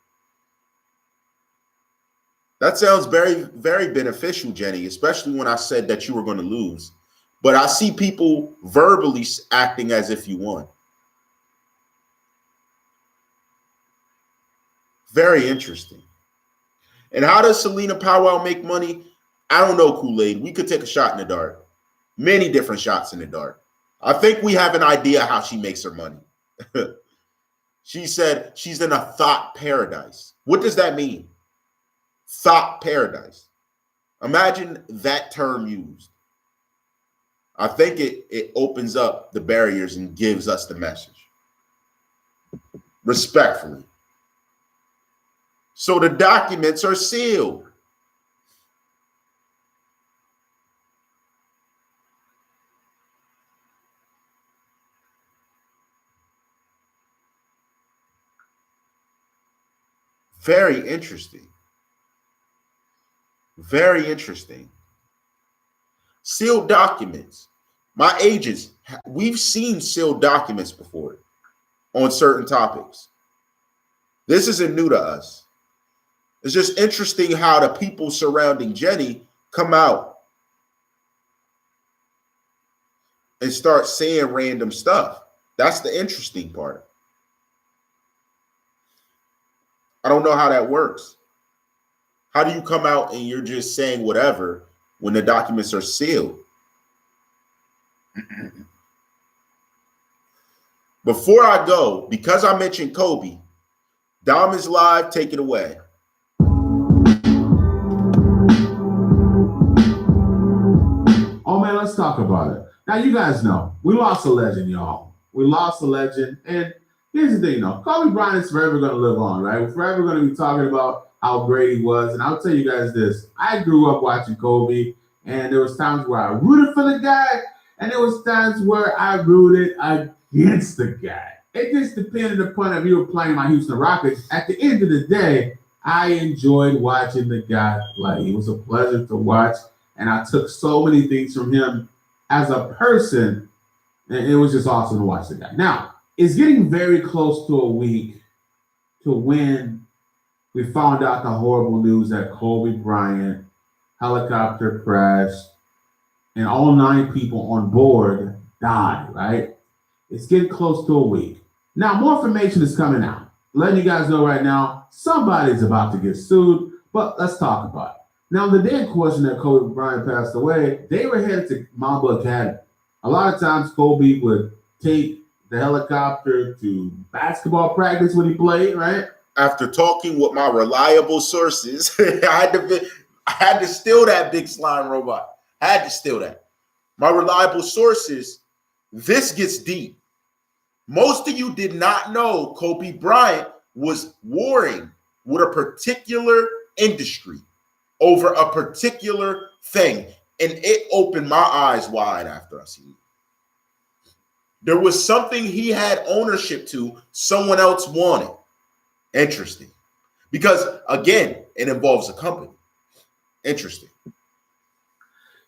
That sounds very, very beneficial, Jenny, especially when I said that you were going to lose. But I see people verbally acting as if you won. Very interesting. And how does Celina Powell make money? I don't know, Kool-Aid. We could take a shot in the dark. Many different shots in the dark. I think we have an idea how she makes her money. She said she's in a thought paradise. What does that mean? Thought paradise. Imagine that term used. I think it opens up the barriers and gives us the message. Respectfully. So the documents are sealed. Very interesting. Very interesting. Sealed documents. My agents, we've seen sealed documents before on certain topics. This isn't new to us. It's just interesting how the people surrounding Jenny come out and start saying random stuff. That's the interesting part. I don't know how that works. How do you come out and you're just saying whatever when the documents are sealed? Before I go, because I mentioned Kobe, DomISLIVE, take it away. Oh man, let's talk about it. Now you guys know we lost a legend, y'all. We lost a legend, and here's the thing, though. Kobe Bryant is forever going to live on, right? We're forever going to be talking about how great he was, and I'll tell you guys this: I grew up watching Kobe, and there was times where I rooted for the guy, and there was times where I rooted against the guy. It just depended upon if you were playing my Houston Rockets. At the end of the day, I enjoyed watching the guy play. It was a pleasure to watch, and I took so many things from him as a person, and it was just awesome to watch the guy. Now, it's getting very close to a week to when we found out the horrible news that Kobe Bryant helicopter crashed and all 9 people on board died, right? It's getting close to a week. Now, more information is coming out. Letting you guys know right now, somebody's about to get sued, but let's talk about it. Now, the day in question that Kobe Bryant passed away, they were headed to Mamba Academy. A lot of times, Kobe would take the helicopter to basketball practice when he played, right? After talking with my reliable sources, I had to steal that big slime robot. I had to steal that. My reliable sources, this gets deep. Most of you did not know Kobe Bryant was warring with a particular industry over a particular thing. And it opened my eyes wide after I seen it. There was something he had ownership to, someone else wanted. Interesting. Because, again, it involves a company. Interesting.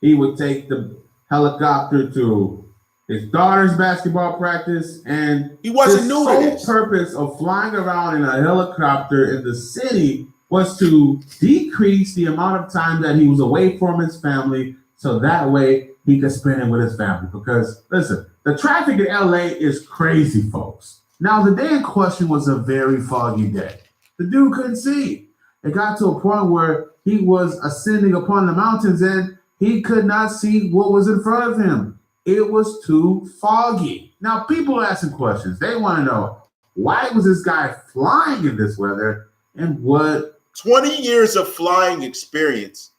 He would take the helicopter to his daughter's basketball practice, and he wasn't new to this. The sole purpose of flying around in a helicopter in the city was to decrease the amount of time that he was away from his family, so that way he could spend it with his family. Because, listen, the traffic in LA is crazy, folks. Now, the day in question was a very foggy day. The dude couldn't see. It got to a point where he was ascending upon the mountains and he could not see what was in front of him. It was too foggy. Now, people are asking questions. They want to know, why was this guy flying in this weather and what? 20 years of flying experience,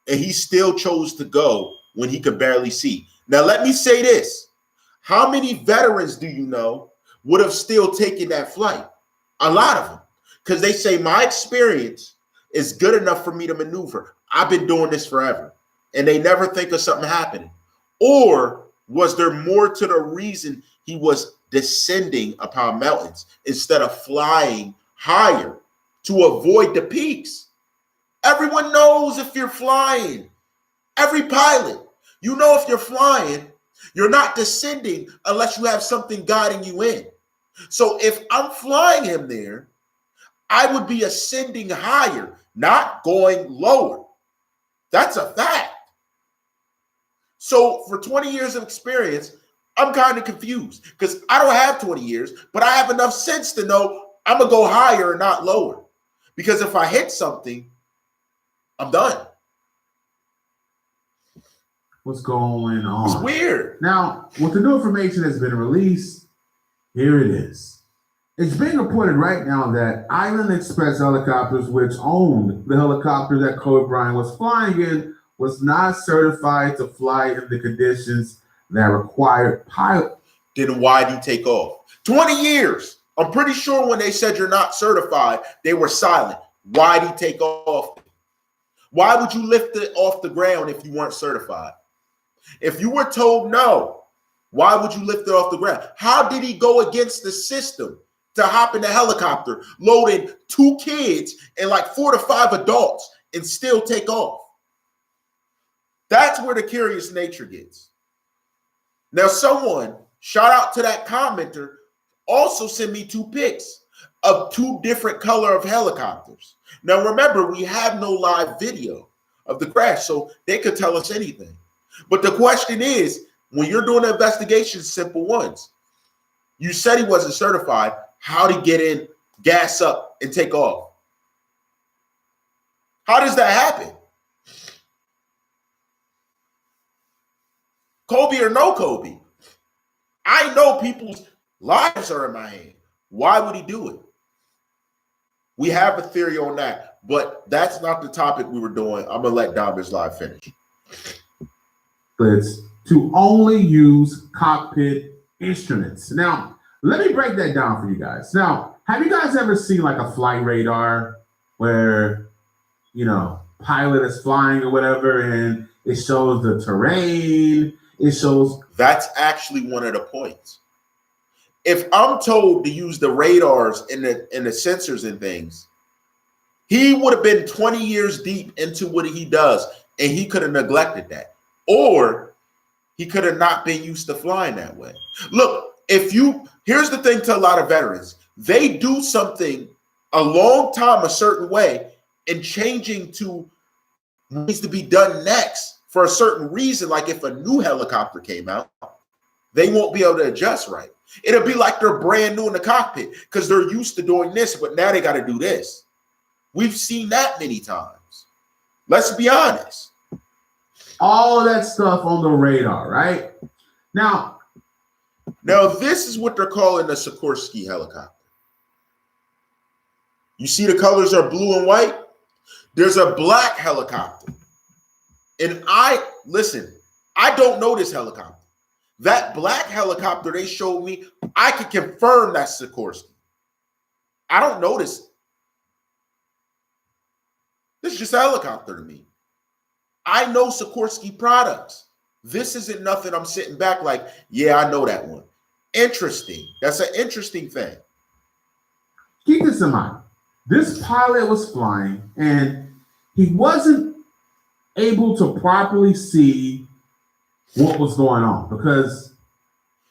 and he still chose to go when he could barely see. Now, let me say this. How many veterans do you know would have still taken that flight? A lot of them. Because they say, my experience is good enough for me to maneuver. I've been doing this forever. And they never think of something happening. Or was there more to the reason he was descending upon mountains instead of flying higher to avoid the peaks? Everyone knows if you're flying. Every pilot. You know, if you're flying, you're not descending unless you have something guiding you in. So if I'm flying him there, I would be ascending higher, not going lower. That's a fact. So for 20 years of experience, I'm kind of confused because I don't have 20 years, but I have enough sense to know I'm going to go higher and not lower. Because if I hit something, I'm done. What's going on? It's weird. Now, with the new information that's been released, here it is. It's being reported right now that Island Express helicopters, which owned the helicopter that Kobe Bryant was flying in, was not certified to fly in the conditions that required pilot. Then why'd he take off? 20 years. I'm pretty sure when they said you're not certified, they were silent. Why'd he take off? Why would you lift it off the ground if you weren't certified? If you were told no, why would you lift it off the ground? How did he go against the system to hop in the helicopter, loading 2 kids and like 4 to 5 adults and still take off? That's where the curious nature gets. Now, someone, shout out to that commenter, also sent me 2 pics of 2 different color of helicopters. Now, remember, we have no live video of the crash, so they could tell us anything. But the question is, when you're doing an investigation, simple ones. You said he wasn't certified. How'd he get in, gas up, and take off? How does that happen? Kobe or no Kobe? I know people's lives are in my hand. Why would he do it? We have a theory on that, but that's not the topic we were doing. I'm going to let DomISLIVE finish. It's to only use cockpit instruments. Now, let me break that down for you guys. Now, have you guys ever seen like a flight radar where, you know, pilot is flying or whatever, and it shows the terrain, it shows... That's actually one of the points. If I'm told to use the radars and the sensors and things, he would have been 20 years deep into what he does, and he could have neglected that. Or he could have not been used to flying that way. Look, here's the thing to a lot of veterans. They do something a long time a certain way, and changing to what needs to be done next for a certain reason, like if a new helicopter came out, they won't be able to adjust right. It'll be like they're brand new in the cockpit because they're used to doing this, but now they got to do this. We've seen that many times. Let's be honest. All of that stuff on the radar, right? Now, this is what they're calling the Sikorsky helicopter. You see the colors are blue and white? There's a black helicopter. And I don't know this helicopter. That black helicopter they showed me, I can confirm that's Sikorsky. I don't know this. This is just a helicopter to me. I know Sikorsky products. This isn't nothing I'm sitting back like, yeah, I know that one. Interesting. That's an interesting thing. Keep this in mind. This pilot was flying and he wasn't able to properly see what was going on because,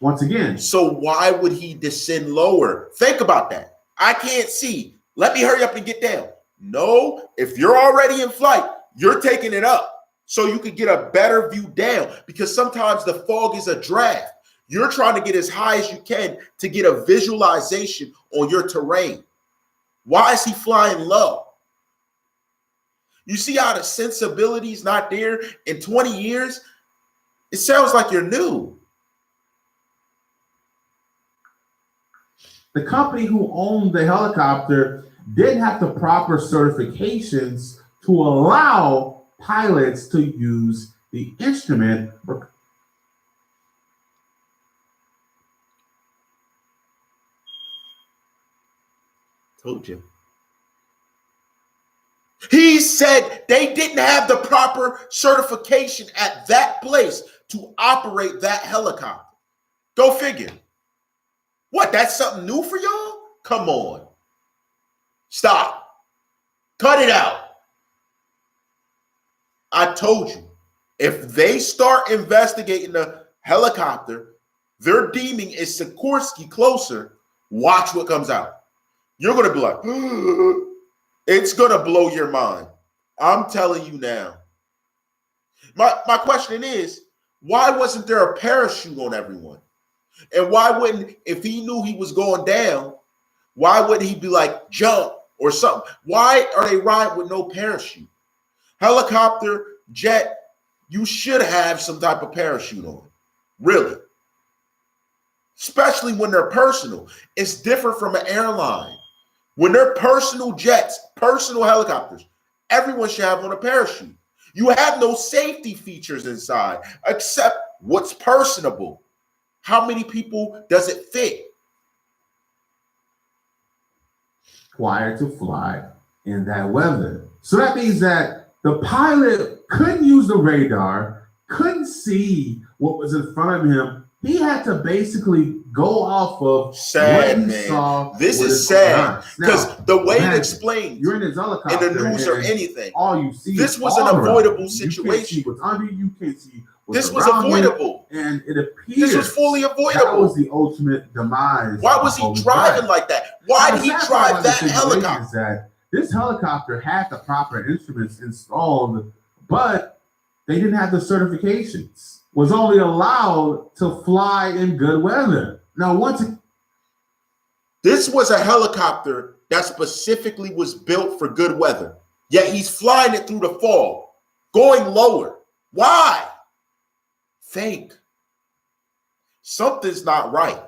once again. So why would he descend lower? Think about that. I can't see. Let me hurry up and get down. No, if you're already in flight, you're taking it up so you can get a better view down because sometimes the fog is a draft. You're trying to get as high as you can to get a visualization on your terrain. Why is he flying low? You see how the sensibility is not there in 20 years? It sounds like you're new. The company who owned the helicopter didn't have the proper certifications to allow pilots to use the instrument. Told you. He said they didn't have the proper certification at that place to operate that helicopter. Go figure. What, that's something new for y'all? Come on. Stop. Cut it out. I told you. If they start investigating the helicopter, they're deeming is Sikorsky closer. Watch what comes out. You're going to be like, it's going to blow your mind. I'm telling you now. My question is, why wasn't there a parachute on everyone? And why wouldn't, if he knew he was going down, why wouldn't he be like, jump or something? Why are they riding with no parachute? Helicopter, jet, you should have some type of parachute on. Really. Especially when they're personal. It's different from an airline. When they're personal jets, personal helicopters, everyone should have on a parachute. You have no safety features inside except what's personable. How many people does it fit? Required to fly in that weather. So that means that the pilot couldn't use the radar, couldn't see what was in front of him. He had to basically go off of sad, what he man. saw. This is sad because the way it explained you're in his helicopter in the news or anything, all you see this is was an avoidable situation. You can't see what's under you. You can't see what's this was around avoidable, you, and it appears this was fully avoidable. That was the ultimate demise. Why was he driving like that? Why did he drive that helicopter? Is that this helicopter had the proper instruments installed, but they didn't have the certifications. Was only allowed to fly in good weather. Now, this was a helicopter that specifically was built for good weather, yet he's flying it through the fog, going lower. Why? Think. Something's not right.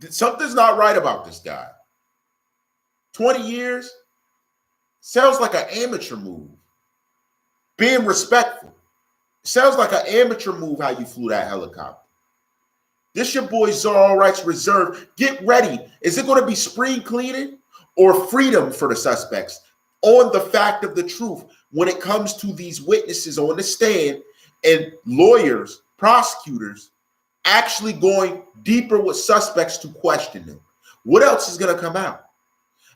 Something's not right about this guy. 20 years sounds like an amateur move. Being respectful. Sounds like an amateur move how you flew that helicopter. This your boy TheCzarr, All Rights Reserved. Get ready. Is it going to be spring cleaning or freedom for the suspects on the fact of the truth when it comes to these witnesses on the stand and lawyers, prosecutors actually going deeper with suspects to question them? What else is going to come out?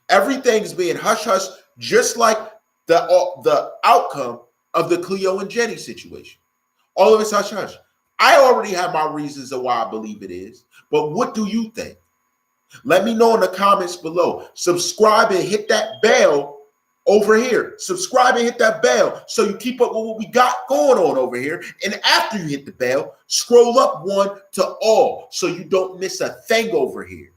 Everything's being hush-hush, just like the outcome of the Cleo and Jenny situation. All of it's hush-hush. I already have my reasons of why I believe it is, but what do you think? Let me know in the comments below. Subscribe and hit that bell over here. Subscribe and hit that bell so you keep up with what we got going on over here. And after you hit the bell, scroll up one to all so you don't miss a thing over here.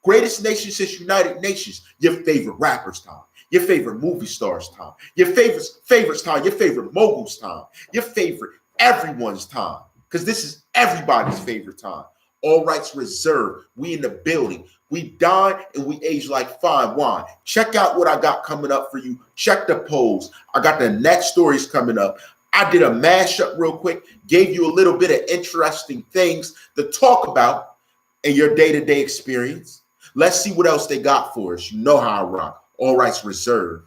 Greatest nation since United Nations. Your favorite rappers time. Your favorite movie stars time. Your favorites time. Your favorite moguls time. Your favorite everyone's time. Because this is everybody's favorite time. All rights reserved. We in the building. We dine and we age like fine wine. Check out what I got coming up for you. Check the polls. I got the next stories coming up. I did a mashup real quick. Gave you a little bit of interesting things to talk about in your day-to-day experience. Let's see what else they got for us. You know how I rock. All rights reserved.